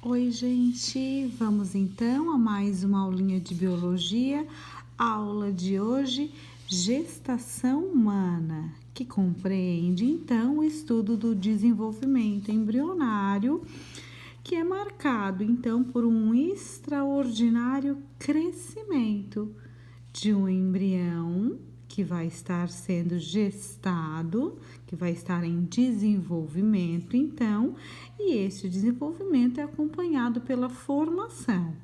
Oi, gente! Vamos então a mais uma aulinha de biologia. A aula de hoje, gestação humana, que compreende então o estudo do desenvolvimento embrionário, que é marcado então por um extraordinário crescimento de um embrião que vai estar sendo gestado, que vai estar em desenvolvimento, então, e esse desenvolvimento é acompanhado pela formação,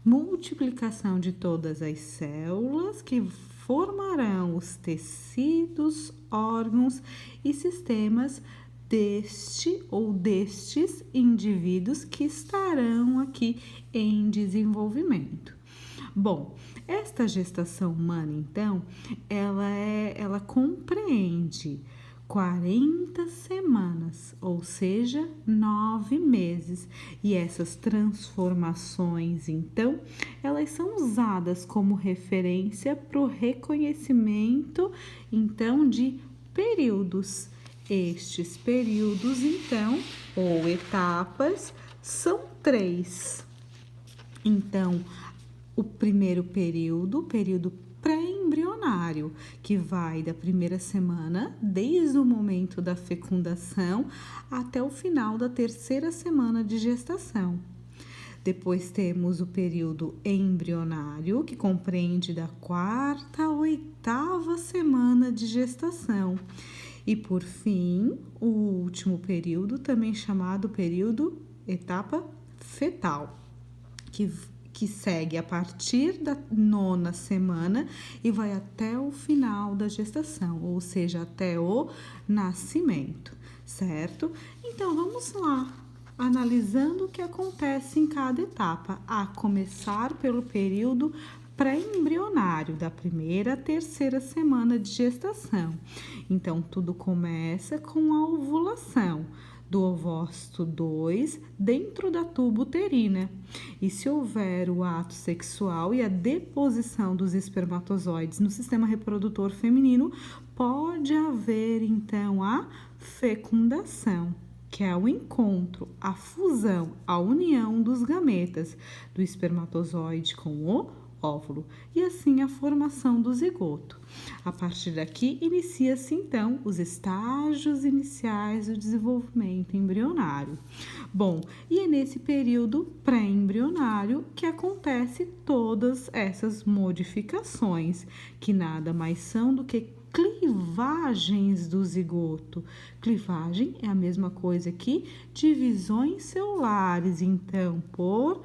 multiplicação de todas as células que formarão os tecidos, órgãos e sistemas deste ou destes indivíduos que estarão aqui em desenvolvimento. Bom, esta gestação humana, então, ela compreende 40 semanas, ou seja, 9 meses. E essas transformações, então, elas são usadas como referência para o reconhecimento, então, de períodos. Estes períodos, então, ou etapas, são 3. Então, o primeiro período, período pré-embrionário, que vai da primeira semana, desde o momento da fecundação, até o final da terceira semana de gestação. Depois temos o período embrionário, que compreende da quarta à oitava semana de gestação. E por fim, o último período, também chamado período etapa fetal, que segue a partir da 9ª semana e vai até o final da gestação, ou seja, até o nascimento, certo? Então, vamos lá, analisando o que acontece em cada etapa, a começar pelo período pré-embrionário, da primeira à terceira semana de gestação. Então, tudo começa com a ovulação do ovócito 2 dentro da tuba uterina. E se houver o ato sexual e a deposição dos espermatozoides no sistema reprodutor feminino, pode haver então a fecundação, que é o encontro, a fusão, a união dos gametas do espermatozoide com o óvulo e assim a formação do zigoto. A partir daqui inicia-se então os estágios iniciais do desenvolvimento embrionário. Bom, e é nesse período pré-embrionário que acontece todas essas modificações, que nada mais são do que clivagens do zigoto. Clivagem é a mesma coisa que divisões celulares, então, por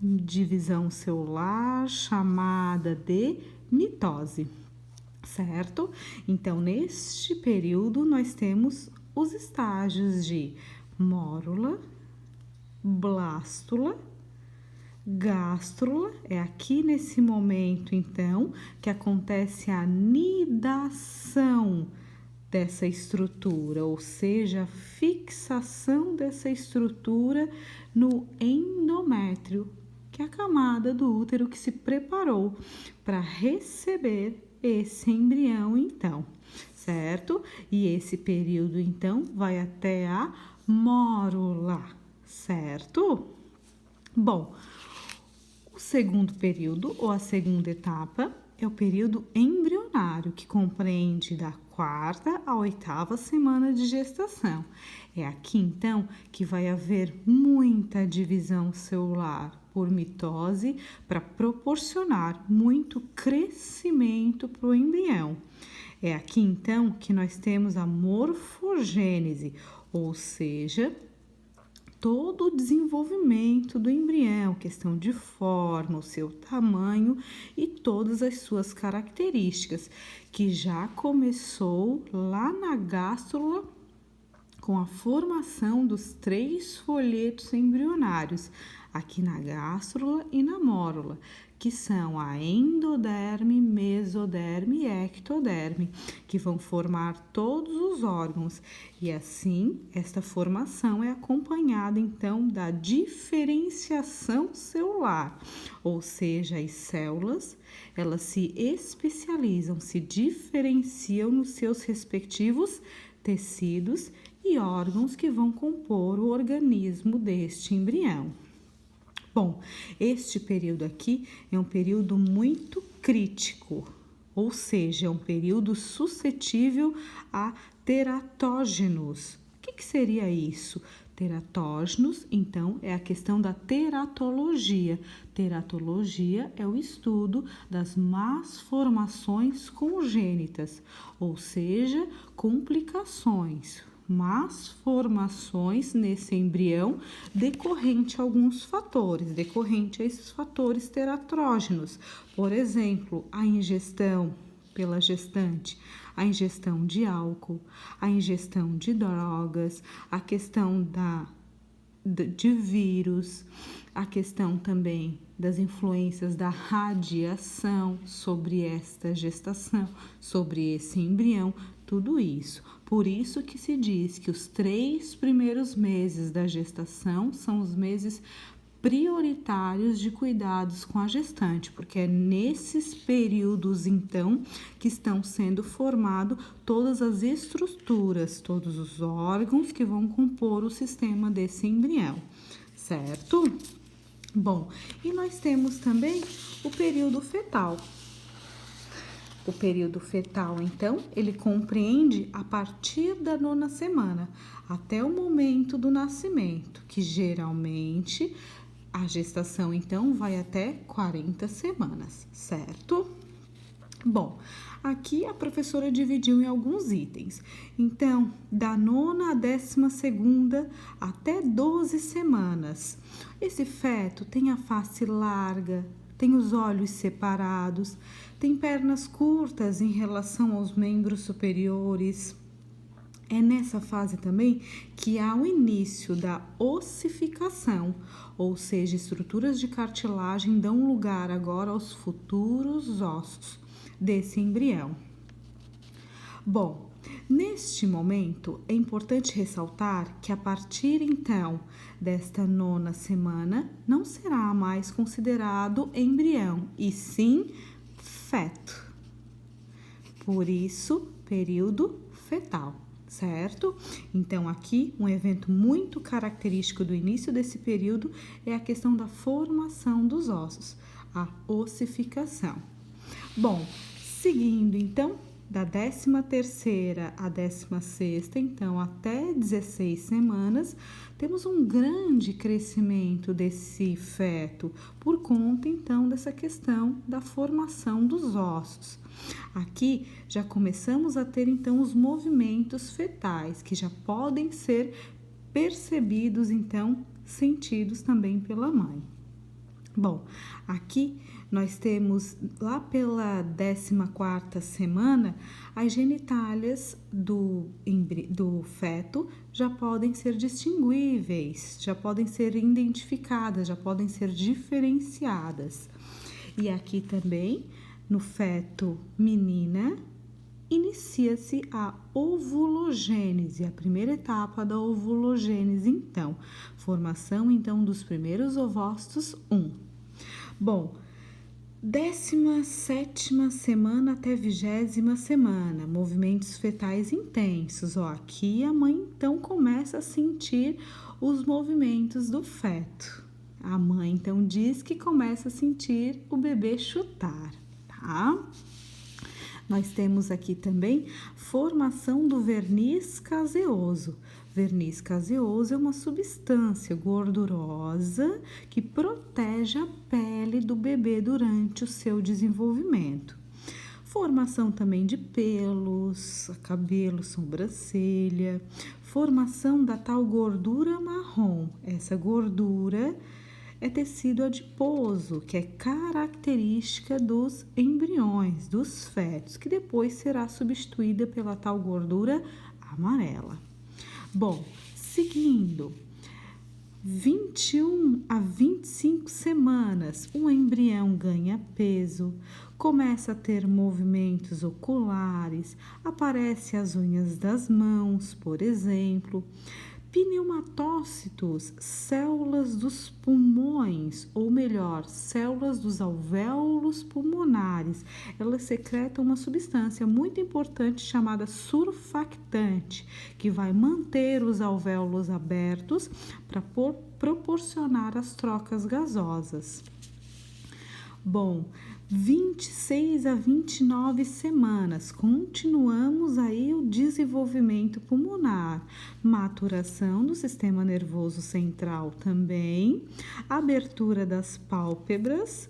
divisão celular chamada de mitose, certo? Então, neste período, nós temos os estágios de mórula, blástula, gástrula, é aqui nesse momento, então, que acontece a nidação dessa estrutura, ou seja, a fixação dessa estrutura no endométrio, que é a camada do útero que se preparou para receber esse embrião, então, certo? E esse período, então, vai até a mórula, certo? Bom, o segundo período, ou a segunda etapa, é o período embrionário, que compreende da 4ª à 8ª semana de gestação. É aqui, então, que vai haver muita divisão celular por mitose para proporcionar muito crescimento para o embrião. É aqui, então, que nós temos a morfogênese, ou seja, todo o desenvolvimento do embrião, questão de forma, o seu tamanho e todas as suas características, que já começou lá na gástrula com a formação dos 3 folhetos embrionários, aqui na gástrula e na mórula, que são a endoderme, mesoderme e ectoderme, que vão formar todos os órgãos. E assim, esta formação é acompanhada, então, da diferenciação celular, ou seja, as células, elas se especializam, se diferenciam nos seus respectivos tecidos e órgãos que vão compor o organismo deste embrião. Bom, este período aqui é um período muito crítico, ou seja, é um período suscetível a teratógenos. O que seria isso? Teratógenos, então, é a questão da teratologia. Teratologia é o estudo das más formações congênitas, ou seja, complicações, más formações nesse embrião decorrente a alguns fatores, decorrente a esses fatores teratrógenos. Por exemplo, a ingestão pela gestante, a ingestão de álcool, a ingestão de drogas, a questão de vírus, a questão também das influências da radiação sobre esta gestação, sobre esse embrião, tudo isso. Por isso que se diz que os 3 primeiros meses da gestação são os meses prioritários de cuidados com a gestante, porque é nesses períodos, então, que estão sendo formados todas as estruturas, todos os órgãos que vão compor o sistema desse embrião, certo? Bom, e nós temos também o período fetal. O período fetal, então, ele compreende a partir da 9ª semana até o momento do nascimento, que geralmente a gestação, então, vai até 40 semanas, certo? Bom, aqui a professora dividiu em alguns itens. Então, da 9ª à 12ª até 12 semanas. Esse feto tem a face larga, tem os olhos separados, tem pernas curtas em relação aos membros superiores. É nessa fase também que há o início da ossificação, ou seja, estruturas de cartilagem dão lugar agora aos futuros ossos desse embrião. Bom, neste momento é importante ressaltar que a partir então desta 9ª semana não será mais considerado embrião, e sim feto. Por isso, período fetal, certo? Então, aqui, um evento muito característico do início desse período é a questão da formação dos ossos, a ossificação. Bom, seguindo, então, da 13ª à 16ª, então, até 16 semanas, temos um grande crescimento desse feto, por conta, então, dessa questão da formação dos ossos. Aqui já começamos a ter então os movimentos fetais, que já podem ser percebidos, então, sentidos também pela mãe. Bom, aqui nós temos lá pela 14ª semana, as genitálias do feto já podem ser distinguíveis, já podem ser identificadas, já podem ser diferenciadas. E aqui também, no feto menina, inicia-se a ovulogênese, a primeira etapa da ovulogênese, então, formação, então, dos primeiros ovócitos 1. Bom, 17ª semana até 20ª semana, movimentos fetais intensos, aqui a mãe, então, começa a sentir os movimentos do feto. A mãe, então, diz que começa a sentir o bebê chutar, tá? Nós temos aqui também formação do verniz caseoso. Verniz caseoso é uma substância gordurosa que protege a pele do bebê durante o seu desenvolvimento. Formação também de pelos, cabelo, sobrancelha. Formação da tal gordura marrom. Essa gordura é tecido adiposo, que é característica dos embriões, dos fetos, que depois será substituída pela tal gordura amarela. Bom, seguindo, 21 a 25 semanas, o embrião ganha peso, começa a ter movimentos oculares, aparecem as unhas das mãos, por exemplo. Pneumatócitos, células dos pulmões, ou melhor, células dos alvéolos pulmonares. Elas secretam uma substância muito importante chamada surfactante, que vai manter os alvéolos abertos para proporcionar as trocas gasosas. Bom, 26 a 29 semanas, continuamos aí o desenvolvimento pulmonar, maturação do sistema nervoso central também, abertura das pálpebras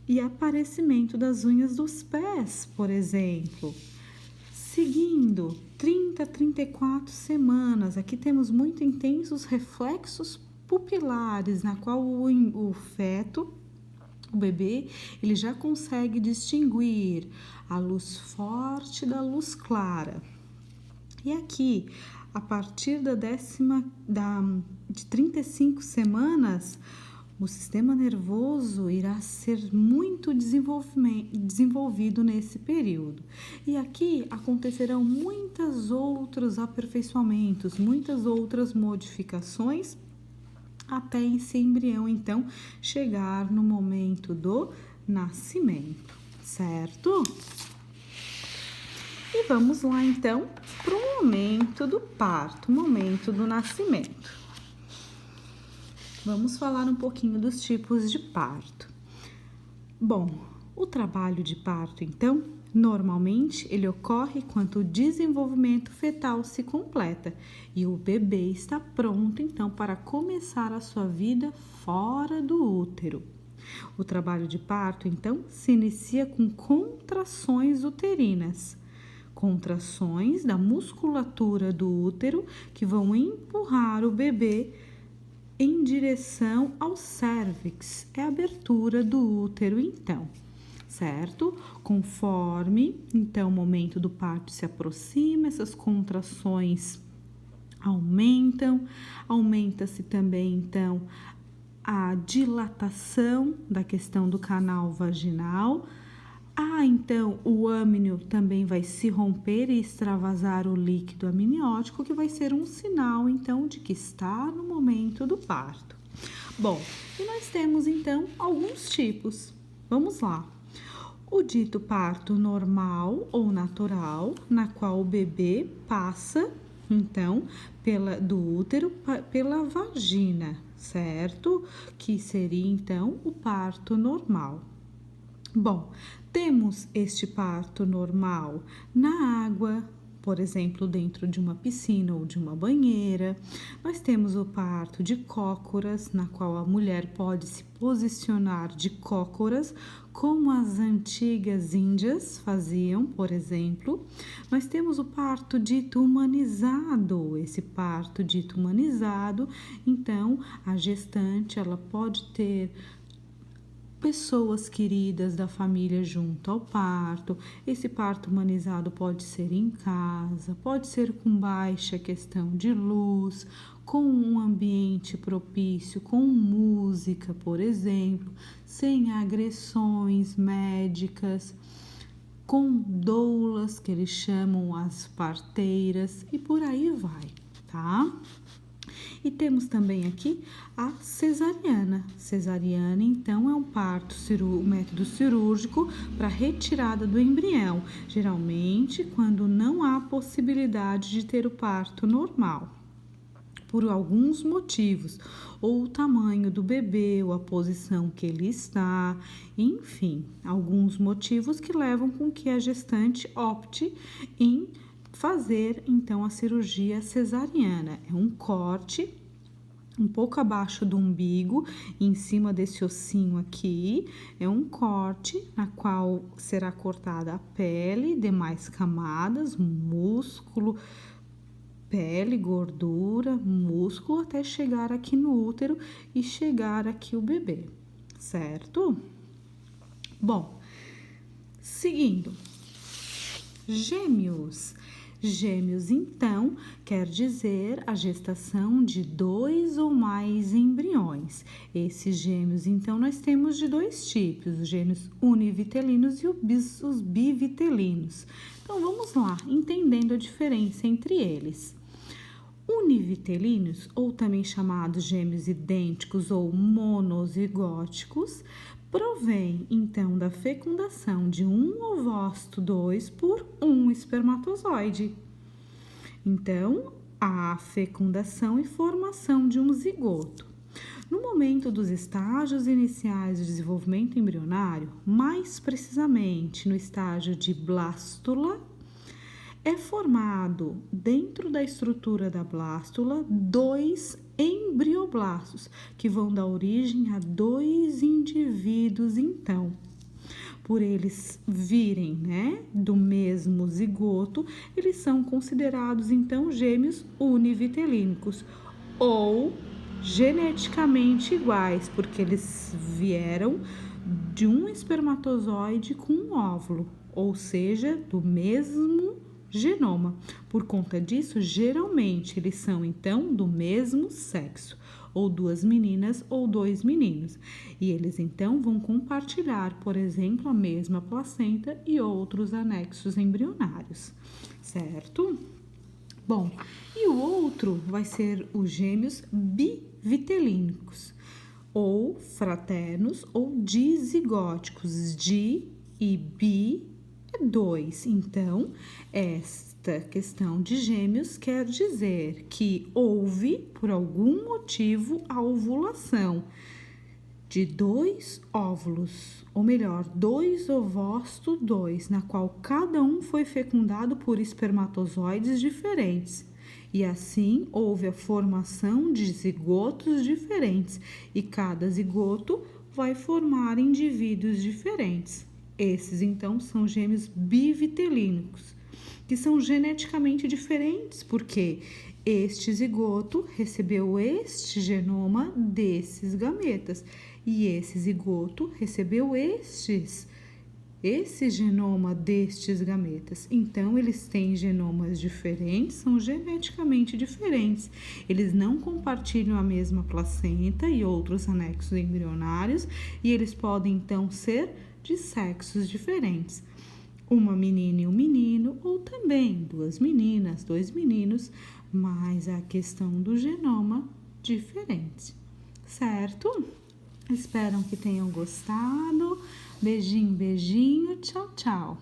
e aparecimento das unhas dos pés, por exemplo. Seguindo, 30 a 34 semanas, aqui temos muito intensos reflexos pupilares, na qual o feto, o bebê, ele já consegue distinguir a luz forte da luz clara. E aqui, a partir de 35 semanas, o sistema nervoso irá ser muito desenvolvido nesse período. E aqui acontecerão muitos outros aperfeiçoamentos, muitas outras modificações, até esse embrião, então, chegar no momento do nascimento, certo? E vamos lá, então, para o momento do parto, momento do nascimento. Vamos falar um pouquinho dos tipos de parto. Bom, o trabalho de parto, então, normalmente ele ocorre quando o desenvolvimento fetal se completa e o bebê está pronto, então, para começar a sua vida fora do útero. O trabalho de parto, então, se inicia com contrações uterinas, contrações da musculatura do útero que vão empurrar o bebê em direção ao cérvix, é a abertura do útero, então. Certo? Conforme, então, o momento do parto se aproxima, essas contrações aumentam, aumenta-se também, então, a dilatação da questão do canal vaginal. Então, o âmnio também vai se romper e extravasar o líquido amniótico, que vai ser um sinal, então, de que está no momento do parto. Bom, e nós temos, então, alguns tipos. Vamos lá. O dito parto normal ou natural, na qual o bebê passa, então, do útero pela vagina, certo? Que seria, então, o parto normal. Bom, temos este parto normal na água, por exemplo, dentro de uma piscina ou de uma banheira. Nós temos o parto de cócoras, na qual a mulher pode se posicionar de cócoras, como as antigas índias faziam, por exemplo. Nós temos o parto dito humanizado. Esse parto dito humanizado, então, a gestante, ela pode ter pessoas queridas da família junto ao parto. Esse parto humanizado pode ser em casa, pode ser com baixa questão de luz, com um ambiente propício, com música, por exemplo, sem agressões médicas, com doulas, que eles chamam as parteiras, e por aí vai, tá? E temos também aqui a cesariana. Cesariana, então, é um parto, método cirúrgico para retirada do embrião, geralmente quando não há possibilidade de ter o parto normal, por alguns motivos, ou o tamanho do bebê, ou a posição que ele está, enfim, alguns motivos que levam com que a gestante opte em fazer, então, a cirurgia cesariana. É um corte um pouco abaixo do umbigo, em cima desse ossinho aqui, é um corte na qual será cortada a pele, demais camadas, músculo, pele, gordura, músculo, até chegar aqui no útero e chegar aqui o bebê, certo? Bom, seguindo, gêmeos. Gêmeos, então, quer dizer a gestação de 2 ou mais embriões. Esses gêmeos, então, nós temos de 2 tipos, os gêmeos univitelinos e os bivitelinos. Então, vamos lá, entendendo a diferença entre eles. univitelíneos, ou também chamados gêmeos idênticos ou monozigóticos, provém então da fecundação de um ovócito 2 por um espermatozoide. Então, a fecundação e formação de um zigoto. No momento dos estágios iniciais de desenvolvimento embrionário, mais precisamente no estágio de blástula, é formado dentro da estrutura da blástula 2 embrioblastos, que vão dar origem a 2 indivíduos, então. Por eles virem, do mesmo zigoto, eles são considerados, então, gêmeos univitelínicos ou geneticamente iguais, porque eles vieram de um espermatozoide com um óvulo, ou seja, do mesmo genoma. Por conta disso, geralmente eles são então do mesmo sexo, ou 2 meninas ou 2 meninos. E eles então vão compartilhar, por exemplo, a mesma placenta e outros anexos embrionários, certo? Bom, e o outro vai ser os gêmeos bivitelínicos, ou fraternos ou dizigóticos. Di e bi é 2. Então, esta questão de gêmeos quer dizer que houve, por algum motivo, a ovulação de 2 óvulos, ou melhor, 2 ovócitos 2, na qual cada um foi fecundado por espermatozoides diferentes. E assim houve a formação de zigotos diferentes, e cada zigoto vai formar indivíduos diferentes. Esses, então, são gêmeos bivitelínicos, que são geneticamente diferentes, porque este zigoto recebeu este genoma desses gametas e esse zigoto recebeu esse genoma destes gametas. Então, eles têm genomas diferentes, são geneticamente diferentes. Eles não compartilham a mesma placenta e outros anexos embrionários, e eles podem, então, ser de sexos diferentes. Uma menina e um menino, ou também 2 meninas, 2 meninos, mas a questão do genoma diferente, certo? Espero que tenham gostado. Beijinho, beijinho, tchau, tchau.